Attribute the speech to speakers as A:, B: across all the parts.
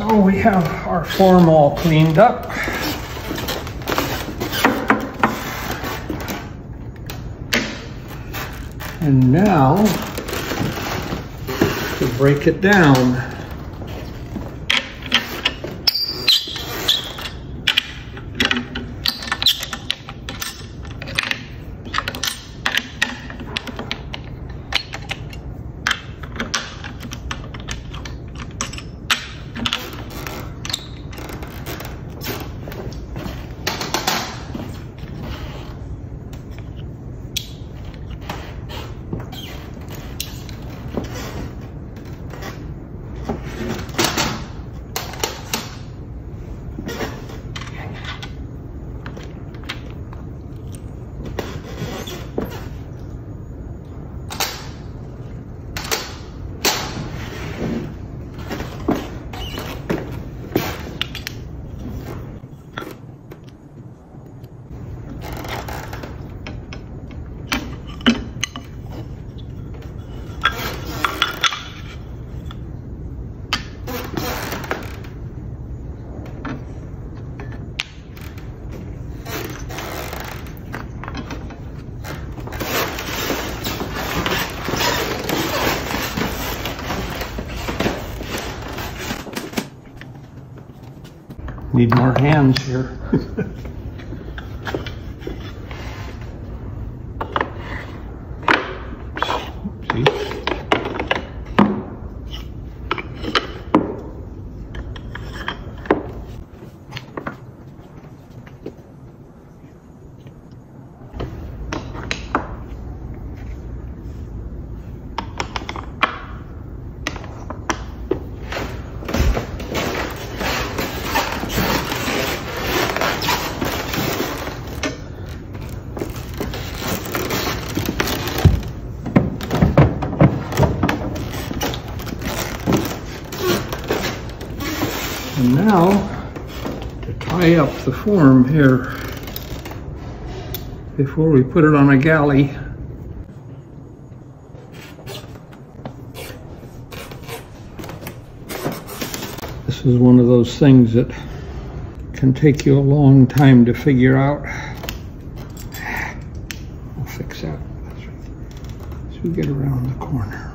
A: So we have our form all cleaned up. And now, to break it down. Need more hands here. See? And now, to tie up the form here, before we put it on a galley, this is one of those things that can take you a long time to figure out. I'll fix that as we get around the corner.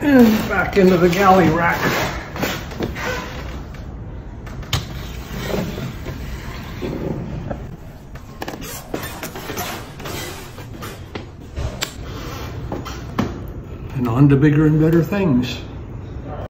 A: And back into the galley rack. And on to bigger and better things.